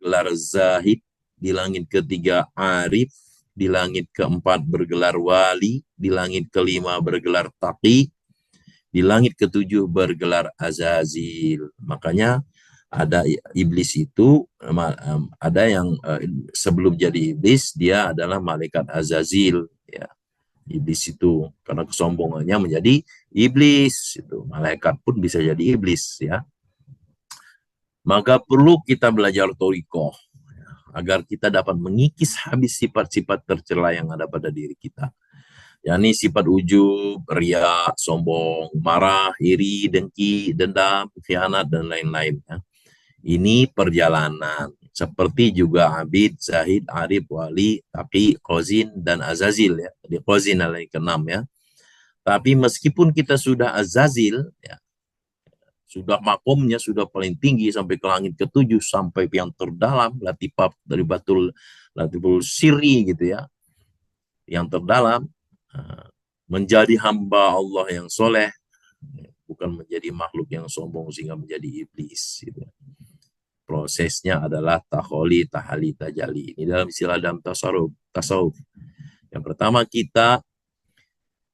bergelar zahid, di langit ketiga arif, di langit keempat bergelar wali, di langit kelima bergelar taqi, di langit ketujuh bergelar azazil. Makanya ada iblis itu, ada yang sebelum jadi iblis dia adalah malaikat azazil, ya. Iblis itu karena kesombongannya menjadi iblis, itu malaikat pun bisa jadi iblis, ya. Maka perlu kita belajar thoriqoh agar kita dapat mengikis habis sifat-sifat tercela yang ada pada diri kita, yakni sifat ujub, riya, sombong, marah, iri, dengki, dendam, khianat, dan lain-lain, ya. Ini perjalanan seperti juga abid, zahid, arif, wali, taqi, qazin, dan azazil, ya. Di qazin adalah yang keenam, ya. Tapi meskipun kita sudah azazil, ya, sudah makomnya sudah paling tinggi sampai ke langit ketujuh, sampai yang terdalam, latifah dari latiful siri, gitu, ya, yang terdalam, menjadi hamba Allah yang soleh, bukan menjadi makhluk yang sombong sehingga menjadi iblis, gitu. Prosesnya adalah taholi, tahali, tajali. Ini dalam istilah dalam tasawuf. Yang pertama kita,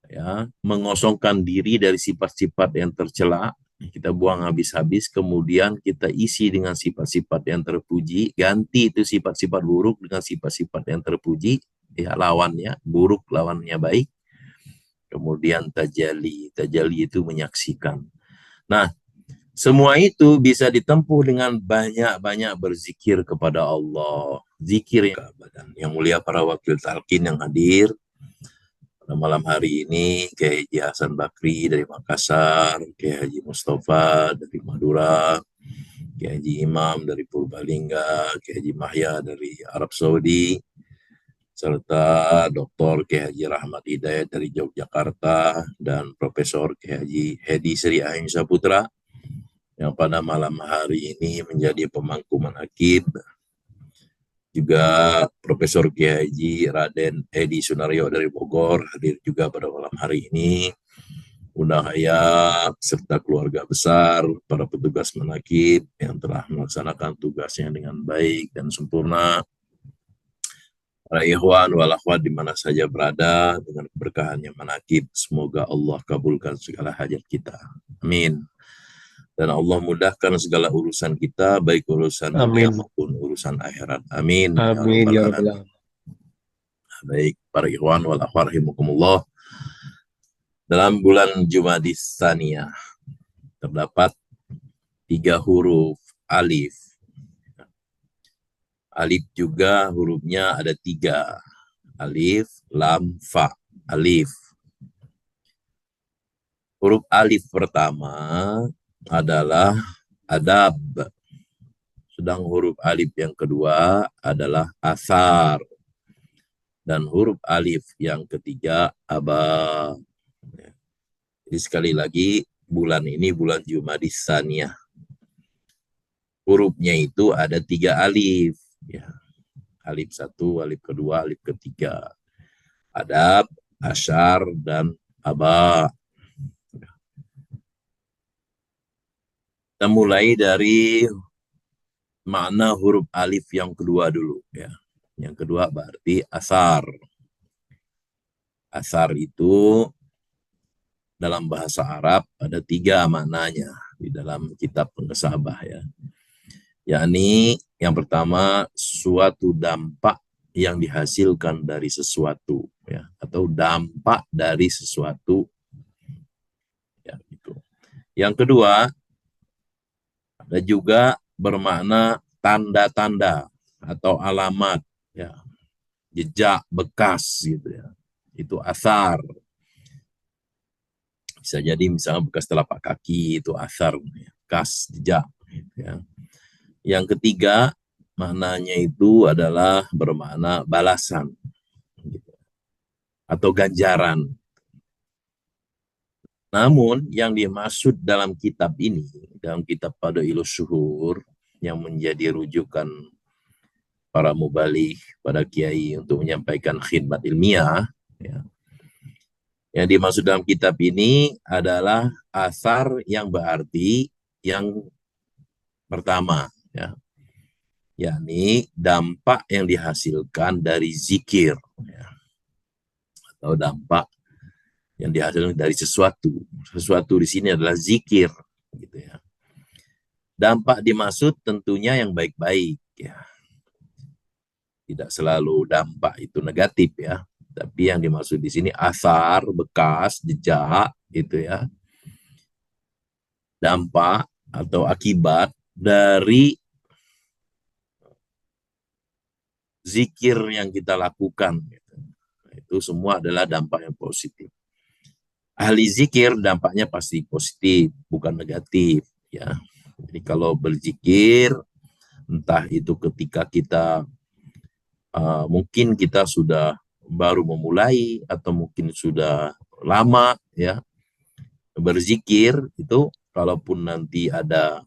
ya, mengosongkan diri dari sifat-sifat yang tercela, kita buang habis-habis, kemudian kita isi dengan sifat-sifat yang terpuji, ganti itu sifat-sifat buruk dengan sifat-sifat yang terpuji, ya, lawannya buruk, lawannya baik. Kemudian tajali itu menyaksikan. Nah, semua itu bisa ditempuh dengan banyak-banyak berzikir kepada Allah. Zikir yang mulia para wakil talqin yang hadir pada malam hari ini, Kiai Haji Hasan Bakri dari Makassar, Kiai Haji Mustafa dari Madura, Kiai Haji Imam dari Purbalingga, Kiai Haji Mahya dari Arab Saudi, serta Dr. Kiai Haji Rahmat Hidayat dari Yogyakarta, dan Profesor Kiai Haji Hedi Sri Ahimsa Putra yang pada malam hari ini menjadi pemangku manaqib. Juga Profesor Kiai Haji Raden Edi Sunario dari Bogor hadir juga pada malam hari ini. Undang Hayat serta keluarga besar, para petugas manaqib yang telah melaksanakan tugasnya dengan baik dan sempurna. Para ikhwan wal akhwat di mana saja berada, dengan keberkahannya manaqib, semoga Allah kabulkan segala hajat kita. Amin. Dan Allah mudahkan segala urusan kita, baik urusan dunia maupun urusan akhirat. Amin. Amin ya rabbal alamin. Baik, para ikhwan wal akhwat rahimakumullah. Dalam bulan Jumadis Tsaniyah terdapat 3 huruf alif. Alif juga hurufnya ada 3. Alif, lam, fa. Alif. Huruf alif pertama adalah adab. Sedang huruf alif yang kedua adalah asar. Dan huruf alif yang ketiga aba. Jadi sekali lagi, bulan ini bulan Jumadis Tsaniyah. Hurufnya itu ada 3 alif. Ya. Alif 1, alif kedua, alif ketiga. Adab, asyar, dan aba. Kita mulai dari makna huruf alif yang kedua dulu, ya. Yang kedua berarti asar. Asar itu dalam bahasa Arab ada 3 maknanya di dalam kitab Pengesabah, ya. Yakni yang pertama, suatu dampak yang dihasilkan dari sesuatu, ya, atau dampak dari sesuatu, ya, gitu. Yang kedua, ada juga bermakna tanda-tanda atau alamat, ya, jejak, bekas, gitu, ya. Itu asar. Bisa jadi misalnya bekas telapak kaki, itu asar, ya, bekas jejak, gitu, ya. Yang ketiga, maknanya itu adalah bermakna balasan, gitu, atau ganjaran. Namun yang dimaksud dalam kitab ini, dalam kitab Fadailus Syuhur, yang menjadi rujukan para mubalik, pada kiai untuk menyampaikan khidmat ilmiah, ya, yang dimaksud dalam kitab ini adalah asar yang berarti yang pertama, ya, yakni dampak yang dihasilkan dari zikir, ya, atau dampak yang dihasilkan dari sesuatu. Sesuatu di sini adalah zikir, gitu ya. Dampak dimaksud tentunya yang baik-baik, ya. Tidak selalu dampak itu negatif, ya. Tapi yang dimaksud di sini asar, bekas, jejak, gitu ya. Dampak atau akibat dari zikir yang kita lakukan. Gitu. Itu semua adalah dampak yang positif. Ahli zikir dampaknya pasti positif, bukan negatif, ya. Jadi kalau berzikir, entah itu ketika kita mungkin kita sudah baru memulai atau mungkin sudah lama, ya, berzikir itu, kalaupun nanti ada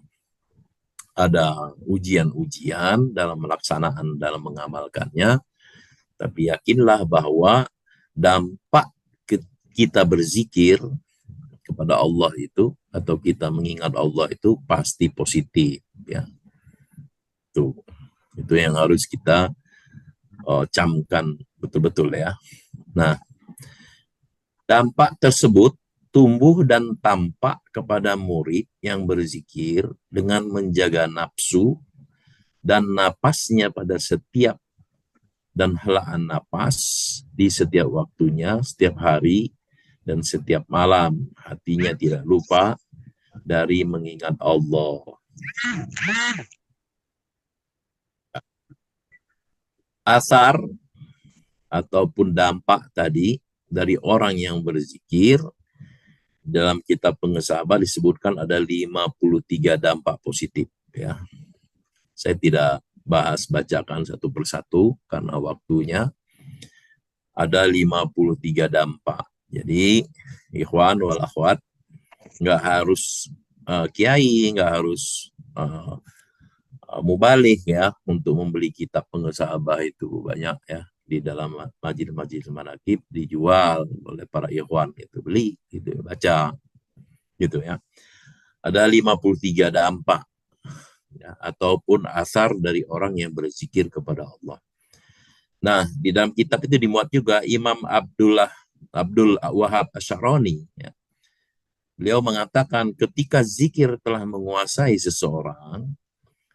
ujian-ujian dalam melaksanaan, dalam mengamalkannya, tapi yakinlah bahwa dampak kita berzikir kepada Allah itu, atau kita mengingat Allah itu pasti positif, ya. Itu yang harus kita camkan betul-betul, ya. Nah, dampak tersebut tumbuh dan tampak kepada murid yang berzikir dengan menjaga nafsu dan napasnya pada setiap dan helaan napas di setiap waktunya, setiap hari, dan setiap malam. Hatinya tidak lupa dari mengingat Allah. Asar ataupun dampak tadi dari orang yang berzikir, dalam kitab Pengesahabah disebutkan ada 53 dampak positif, ya. Saya tidak bacakan satu persatu karena waktunya. Ada 53 dampak. Jadi ikhwan wal akhwat, nggak harus kiai, nggak harus mubalik, ya, untuk membeli kitab Pengesahabah itu. Banyak, ya, di dalam majlis-majlis manakib dijual oleh para ikhwan, itu beli, gitu, baca, gitu, ya. Ada 53 dampak, ya, ataupun asar dari orang yang berzikir kepada Allah. Nah, di dalam kitab itu dimuat juga Imam Abdul Wahab Asy'arani, ya. Beliau mengatakan ketika zikir telah menguasai seseorang,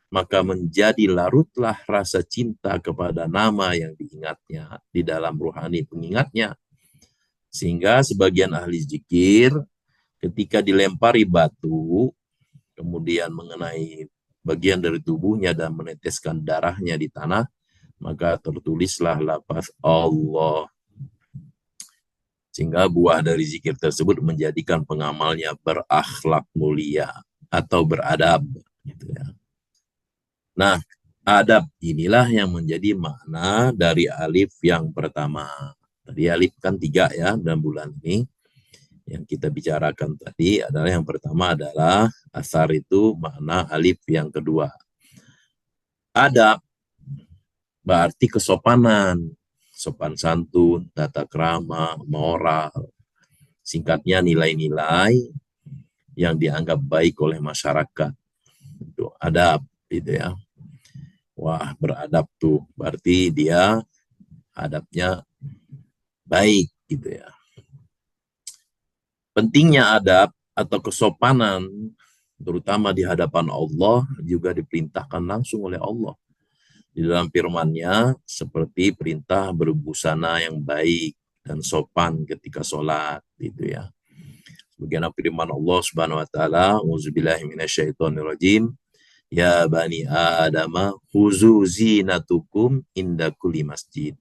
maka menjadi larutlah rasa cinta kepada nama yang diingatnya di dalam rohani pengingatnya. Sehingga sebagian ahli zikir ketika dilempari batu, kemudian mengenai bagian dari tubuhnya dan meneteskan darahnya di tanah, maka tertulislah lafaz Allah. Sehingga buah dari zikir tersebut menjadikan pengamalnya berakhlak mulia atau beradab, gitu, ya. Nah, adab inilah yang menjadi makna dari alif yang pertama. Tadi alif kan 3, ya, dalam bulan ini. Yang kita bicarakan tadi adalah yang pertama adalah asar, itu makna alif yang kedua. Adab berarti kesopanan, sopan santun, tata krama, moral. Singkatnya nilai-nilai yang dianggap baik oleh masyarakat. Itu adab, gitu, ya. Wah, beradab tuh berarti dia adabnya baik, gitu, ya. Pentingnya adab atau kesopanan, terutama di hadapan Allah, juga diperintahkan langsung oleh Allah di dalam firman-Nya, seperti perintah berbusana yang baik dan sopan ketika sholat, gitu, ya. Sebagaimana firman Allah Subhanahu wa taala, "Auzubillahi minasyaitonirrajim. Ya bani Adama khuzu zinatukum inda kulli masjid."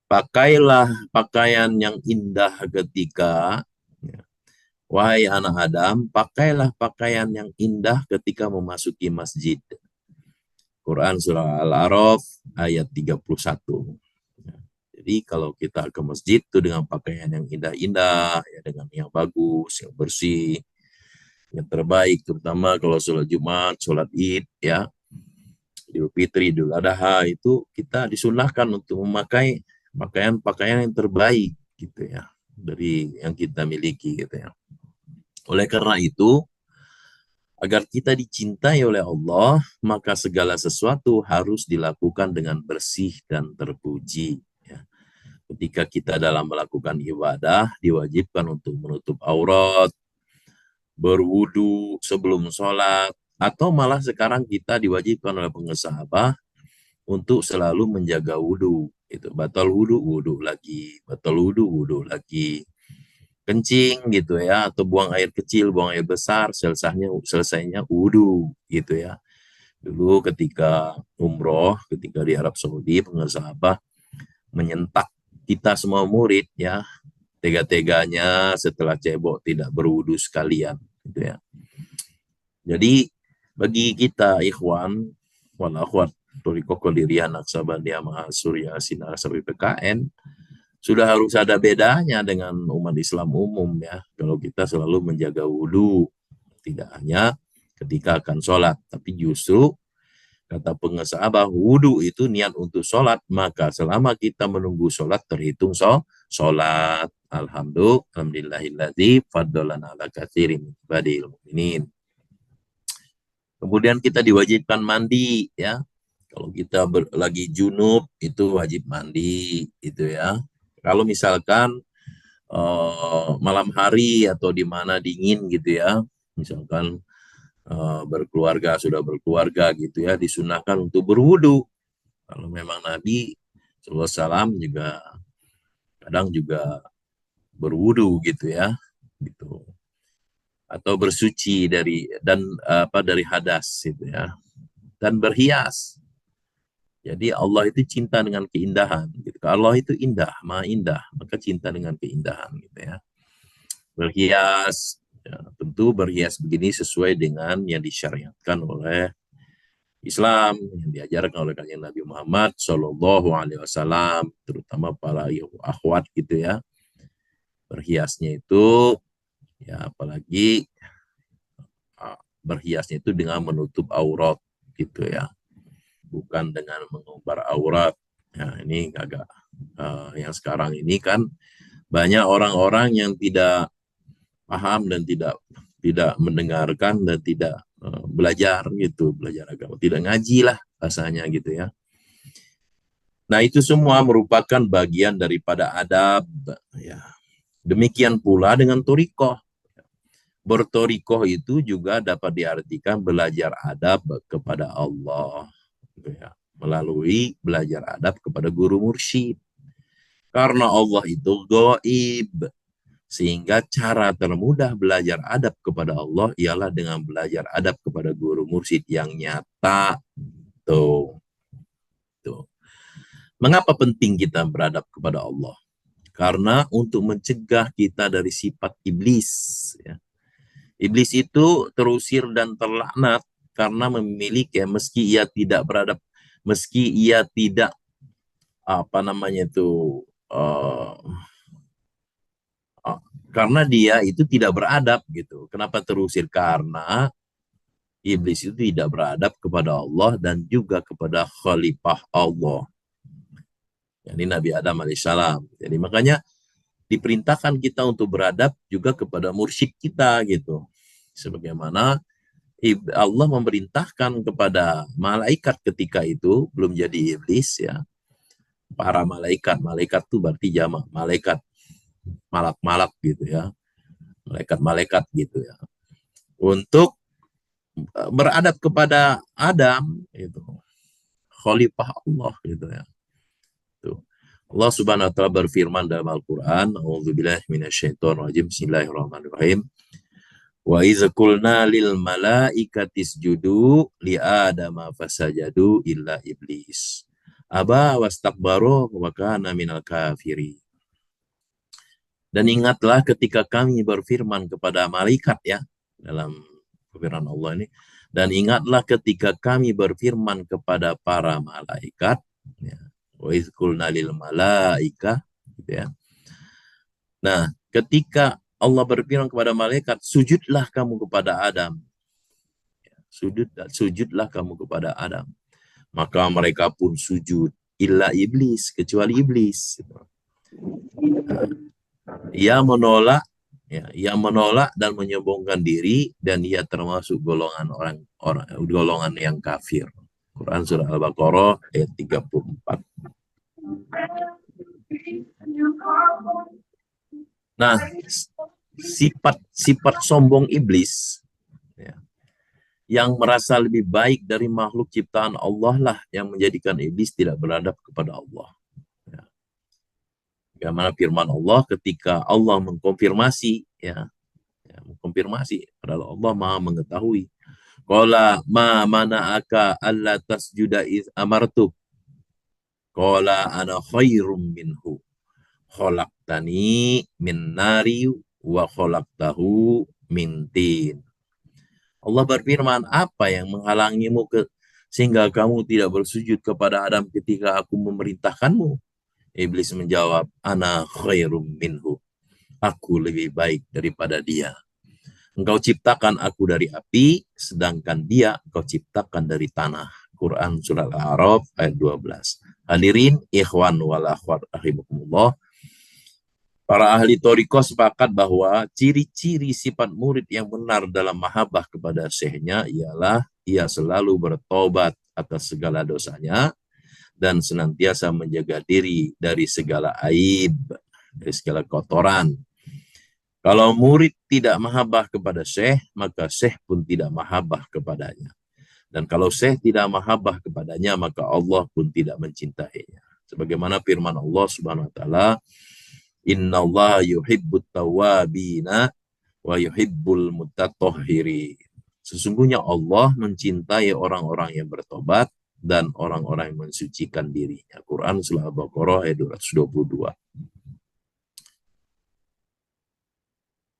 Pakailah pakaian yang indah ketika, ya, wahai anak Adam, pakailah pakaian yang indah ketika memasuki masjid. Quran surah Al-A'raf ayat 31. Jadi kalau kita ke masjid itu dengan pakaian yang indah-indah, ya, dengan yang bagus, yang bersih, yang terbaik, terutama kalau sholat Jumat, sholat Id, ya, Idul Fitri, Idul Adha, itu kita disunahkan untuk memakai pakaian-pakaian yang terbaik, gitu, ya, dari yang kita miliki, gitu, ya. Oleh karena itu, Agar kita dicintai oleh Allah, maka segala sesuatu harus dilakukan dengan bersih dan terpuji. Ya. Ketika kita dalam melakukan ibadah, diwajibkan untuk menutup aurat, berwudu sebelum sholat, atau malah sekarang kita diwajibkan oleh pengesahaba untuk selalu menjaga wudu. Itu batal wudu, wudu lagi, batal wudu, wudu lagi. Kencing gitu ya, atau buang air kecil, buang air besar, selesainya wudu gitu ya. Dulu ketika umroh, ketika di Arab Saudi, pengesahaba menyentak kita semua murid ya, tega-teganya setelah cebok tidak berwudu sekalian gitu ya. Jadi bagi kita ikhwan wal akhwat Toriko Kodirian Aksabandia Mahasurya Sinar Sabi PKN sudah harus ada bedanya dengan umat Islam umum ya. Kalau kita selalu menjaga wudhu, tidak hanya ketika akan sholat, tapi justru kata pengesahaba wudhu itu niat untuk sholat, maka selama kita menunggu sholat terhitung sholat. Alhamdulillahilladzi faddalana ala katsirin badil mu'minin. Kemudian kita diwajibkan mandi ya. Kalau kita lagi junub itu wajib mandi itu ya. Kalau misalkan malam hari atau di mana dingin gitu ya, misalkan sudah berkeluarga gitu ya, disunahkan untuk berwudu. Kalau memang Nabi SAW juga kadang juga berwudu gitu ya, gitu. Atau bersuci dari hadas gitu ya, dan berhias. Jadi Allah itu cinta dengan keindahan. Gitu. Allah itu indah, maha indah, maka cinta dengan keindahan gitu ya. Berhias, ya, tentu berhias begini sesuai dengan yang disyariatkan oleh Islam, yang diajarkan oleh kanjeng Nabi Muhammad Shallallahu Alaihi Wasallam, terutama para akhwat gitu ya. Berhiasnya itu, ya apalagi berhiasnya itu dengan menutup aurat gitu ya, bukan dengan mengumbar aurat. Ya, ini agak yang sekarang ini kan banyak orang-orang yang tidak paham dan tidak mendengarkan dan tidak belajar agama, tidak ngaji lah bahasanya gitu ya. Nah itu semua merupakan bagian daripada adab ya. Demikian pula dengan torikoh. Bertorikoh itu juga dapat diartikan belajar adab kepada Allah gitu ya, melalui belajar adab kepada guru mursyid. Karena Allah itu gaib, sehingga cara termudah belajar adab kepada Allah ialah dengan belajar adab kepada guru mursyid yang nyata. Tuh. Tuh. Mengapa penting kita beradab kepada Allah? Karena untuk mencegah kita dari sifat iblis. Ya. Iblis itu terusir dan terlaknat karena memiliki, meski ia tidak beradab, meski ia tidak uh, karena dia itu tidak beradab gitu. Kenapa terusir? Karena iblis itu tidak beradab kepada Allah dan juga kepada khalifah Allah. Jadi Nabi Adam alaihissalam. Jadi makanya diperintahkan kita untuk beradab juga kepada mursyid kita gitu. Sebagaimana Allah memerintahkan kepada malaikat ketika itu belum jadi iblis ya. Para malaikat itu berarti jamak malaikat, malak-malak gitu ya. Malaikat-malaikat gitu ya. Untuk beradab kepada Adam itu. Khalifah Allah gitu ya. Tuh. Allah Subhanahu wa taala berfirman dalam Al-Qur'an, "A'udzubillahi minasyaitonirrajim. Bismillahirrahmanirrahim. Wa idz qulna lil malaikati isjudu li adama fasajadu illa iblis. Aba wastakbaru wa kana minal kafirin." Dan ingatlah ketika kami berfirman kepada malaikat ya, dalam firman Allah ini, dan ingatlah ketika kami berfirman kepada para malaikat ya, wa idz qulna lil malaika gitu ya. Nah, ketika Allah berfirman kepada malaikat, sujudlah kamu kepada Adam. Sujudlah kamu kepada Adam. Maka mereka pun sujud. Illa iblis, kecuali iblis. Ia menolak ya, yang menolak dan menyombongkan diri, dan ia termasuk golongan yang kafir. Quran surah Al-Baqarah ayat 34. Nah, sifat sombong iblis, ya, yang merasa lebih baik dari makhluk ciptaan Allah lah yang menjadikan iblis tidak beradab kepada Allah. Ya. Bagaimana firman Allah ketika Allah mengkonfirmasi, mengkonfirmasi, padahal Allah Maha mengetahui. Qala ma mana'aka alla tasjuda iz amartuk. Qala ana khairum minhu. Khalaqtani min nari wa khalaqtahu min tin. Allah berfirman, apa yang menghalangimu sehingga kamu tidak bersujud kepada Adam ketika aku memerintahkanmu? Iblis menjawab, ana khairum minhu. Aku lebih baik daripada dia. Engkau ciptakan aku dari api, sedangkan dia engkau ciptakan dari tanah. Quran Surah Al-A'raf ayat 12. Hadirin, ikhwan wal akhwat rahimakumullah. Para ahli Thariqah sepakat bahwa ciri-ciri sifat murid yang benar dalam mahabbah kepada syekhnya ialah ia selalu bertobat atas segala dosanya dan senantiasa menjaga diri dari segala aib, dari segala kotoran. Kalau murid tidak mahabbah kepada syekh, maka syekh pun tidak mahabbah kepadanya. Dan kalau syekh tidak mahabbah kepadanya, maka Allah pun tidak mencintainya. Sebagaimana firman Allah Subhanahu wa taala, Innallaha yuhibbut tawwabina wa yuhibbul mutatahhirin. Sesungguhnya Allah mencintai orang-orang yang bertobat dan orang-orang yang mensucikan dirinya. Quran Surah Al-Baqarah ayat 222.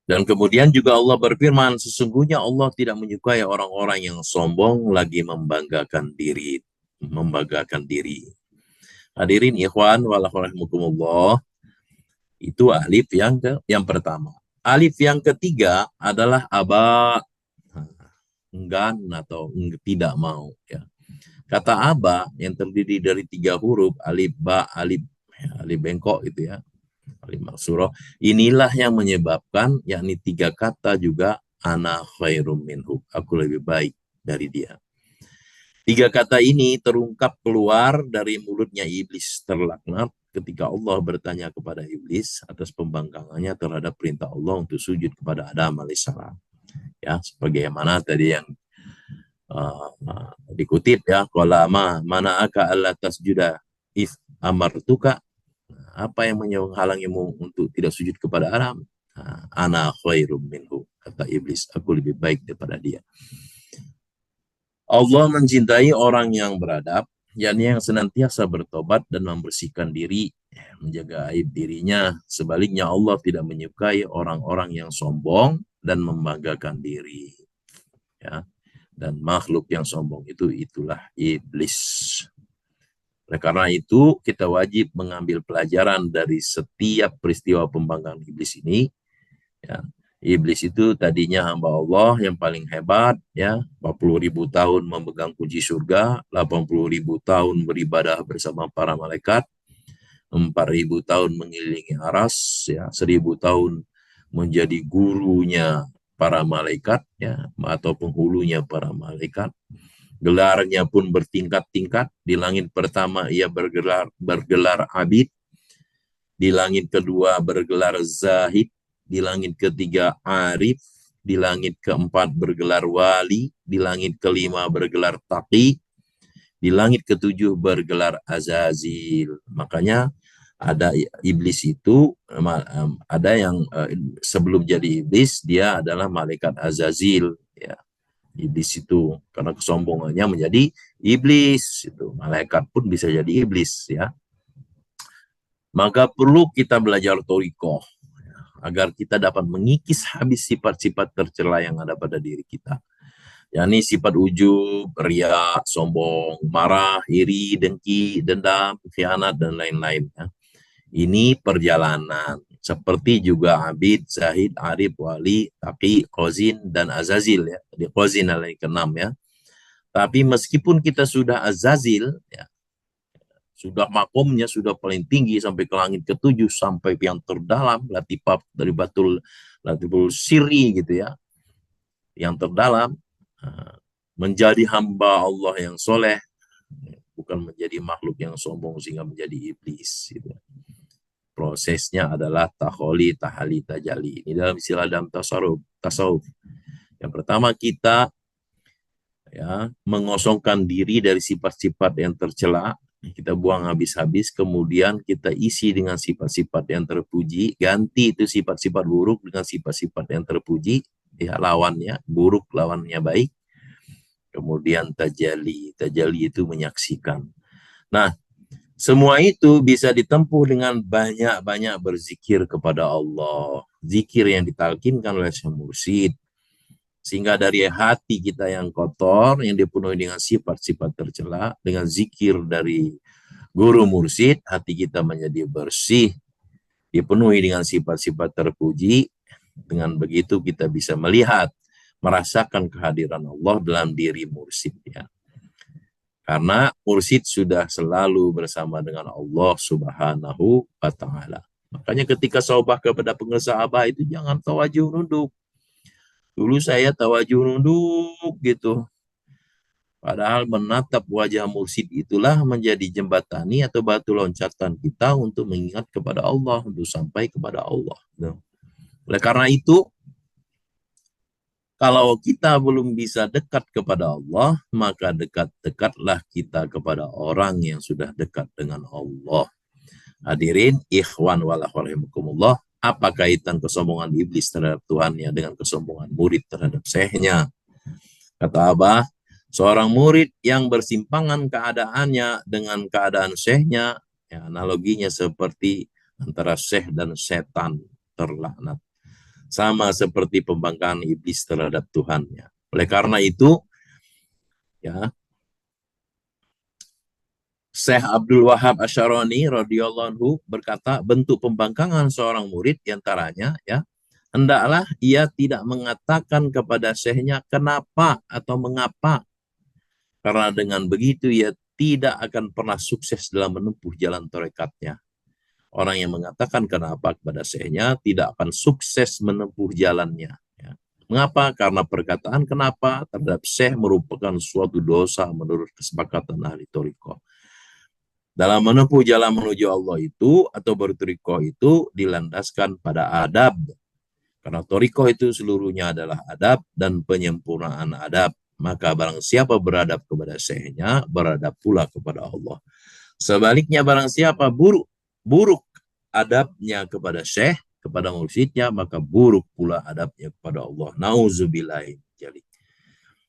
Dan kemudian juga Allah berfirman, sesungguhnya Allah tidak menyukai orang-orang yang sombong lagi membanggakan diri. Hadirin ikhwan walahukumullah, itu alif yang pertama. Alif yang ketiga adalah aba, enggan atau tidak mau. Ya. Kata aba yang terdiri dari 3 huruf, alif, ba, alif bengkok itu ya, alif maksurah. Inilah yang menyebabkan, yakni 3 kata juga, ana khairum minhu, aku lebih baik dari dia. 3 kata ini terungkap keluar dari mulutnya iblis terlaknat ketika Allah bertanya kepada iblis atas pembangkangannya terhadap perintah Allah untuk sujud kepada Adam alaihissalam. Ya, sebagaimana tadi yang dikutip ya, qala mana aka alla tasjuda if amartuka. Apa yang menghalangimu untuk tidak sujud kepada Adam? Ana khairum minhu, kata iblis, aku lebih baik daripada dia. Allah mencintai orang yang beradab, yakni yang senantiasa bertobat dan membersihkan diri, menjaga aib dirinya. Sebaliknya Allah tidak menyukai orang-orang yang sombong dan membanggakan diri. Ya. Dan makhluk yang sombong itulah iblis. Oleh karena itu, kita wajib mengambil pelajaran dari setiap peristiwa pembangkangan iblis ini. Ya. Iblis itu tadinya hamba Allah yang paling hebat, ya, 40.000 tahun memegang kunci surga, 80.000 tahun beribadah bersama para malaikat, 4.000 tahun mengelilingi aras, ya, 1.000 tahun menjadi gurunya para malaikat, ya, atau penghulunya para malaikat. Gelarnya pun bertingkat-tingkat. Di langit pertama ia bergelar abid, di langit kedua bergelar zahid, di langit ketiga arif, di langit keempat bergelar wali, di langit kelima bergelar taqi, di langit ketujuh bergelar azazil. Makanya ada iblis itu, ada yang sebelum jadi iblis dia adalah malaikat azazil, ya. Iblis itu karena kesombongannya menjadi iblis, itu malaikat pun bisa jadi iblis, ya. Maka perlu kita belajar thariqah agar kita dapat mengikis habis sifat-sifat tercela yang ada pada diri kita. yakni sifat ujub, riya, sombong, marah, iri, dengki, dendam, khianat, dan lain-lain. Ya. Ini perjalanan. Seperti juga abid, zahid, arif, wali, taqi, qazin, dan azazil. Ya. Di qazin adalah yang keenam. Ya. Tapi meskipun kita sudah azazil, ya, Sudah makomnya sudah paling tinggi sampai ke langit ketujuh, sampai yang terdalam, latifah dari Latiful Siri gitu ya, yang terdalam, menjadi hamba Allah yang soleh, bukan menjadi makhluk yang sombong sehingga menjadi iblis. Gitu. Prosesnya adalah taholi, tahali, tajali. Ini dalam istilah dalam tasawuf. Yang pertama kita mengosongkan diri dari sifat-sifat yang tercela, kita buang habis-habis, kemudian kita isi dengan sifat-sifat yang terpuji, ganti itu sifat-sifat buruk dengan sifat-sifat yang terpuji, ya lawannya buruk, lawannya baik. Kemudian tajali itu menyaksikan. Nah, semua itu bisa ditempuh dengan banyak-banyak berzikir kepada Allah. Zikir yang ditalkinkan oleh Syekh Mursyid. Sehingga dari hati kita yang kotor, yang dipenuhi dengan sifat-sifat tercela, dengan zikir dari guru mursyid, hati kita menjadi bersih, dipenuhi dengan sifat-sifat terpuji. Dengan begitu kita bisa melihat, merasakan kehadiran Allah dalam diri mursyid. Ya. Karena mursyid sudah selalu bersama dengan Allah Subhanahu wa Ta'ala. Makanya ketika saubah kepada pengesah abah itu jangan tawajuh nunduk. Dulu saya tawajuh nunduk gitu. Padahal menatap wajah mursyid itulah menjadi jembatani atau batu loncatan kita untuk mengingat kepada Allah, untuk sampai kepada Allah. Oleh karena itu, kalau kita belum bisa dekat kepada Allah, maka dekat-dekatlah kita kepada orang yang sudah dekat dengan Allah. Hadirin, ikhwan walahualahimukumullah, apa kaitan kesombongan iblis terhadap Tuhannya dengan kesombongan murid terhadap syekhnya? Kata Abah, seorang murid yang bersimpangan keadaannya dengan keadaan syekhnya, ya, analoginya seperti antara syekh dan setan terlaknat. Sama seperti pembangkangan iblis terhadap Tuhannya. Oleh karena itu, ya, Syekh Abdul Wahab Asy'arani radhiyallahu anhu berkata, bentuk pembangkangan seorang murid diantaranya, ya, hendaklah ia tidak mengatakan kepada syekhnya kenapa atau mengapa. Karena dengan begitu ia tidak akan pernah sukses dalam menempuh jalan tarekatnya. Orang yang mengatakan kenapa kepada syekhnya tidak akan sukses menempuh jalannya. Ya. Mengapa? Karena perkataan kenapa terhadap syekh merupakan suatu dosa menurut kesepakatan ahli thariqah. Dalam menempuh jalan menuju Allah itu atau berthariqah itu dilandaskan pada adab. Karena thariqah itu seluruhnya adalah adab dan penyempurnaan adab. Maka barang siapa beradab kepada syekhnya, beradab pula kepada Allah. Sebaliknya barang siapa buruk adabnya kepada syekh, kepada mursyidnya, maka buruk pula adabnya kepada Allah. Nauzubillahi dzalik.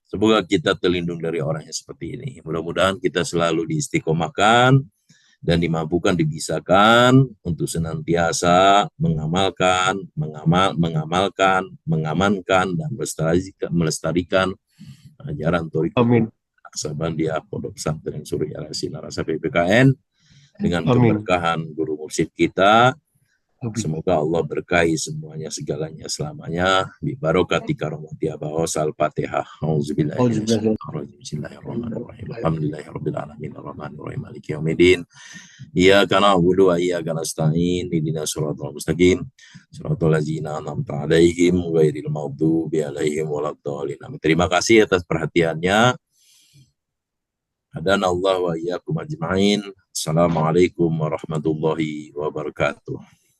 Semoga kita terlindung dari orang yang seperti ini. Mudah-mudahan kita selalu diistiqomahkan dan dimampukan, dibisakan untuk senantiasa mengamalkan, mengamankan dan melestarikan ajaran thariqah Aksabandia Pondok Pesantren Surya Yasin Arasa PPKN dengan keberkahan guru mursyid kita. Semoga Allah berkahi semuanya, segalanya, selamanya. Bi barokati karomati abawas al-fatihah. Bismillahirrahmanirrahim. Alhamdulillahirabbil alamin arrahmanirrahim maliki yaumiddin. Iyyaka na'budu wa iyyaka nasta'in. Ihdinas shiratal mustaqim. Shiratal ladzina an'amta 'alaihim ghairil maghdubi 'alaihim waladdallin. Terima kasih atas perhatiannya. Hadanallahu wa iyyakum ajma'in. Assalamualaikum warahmatullahi wabarakatuh.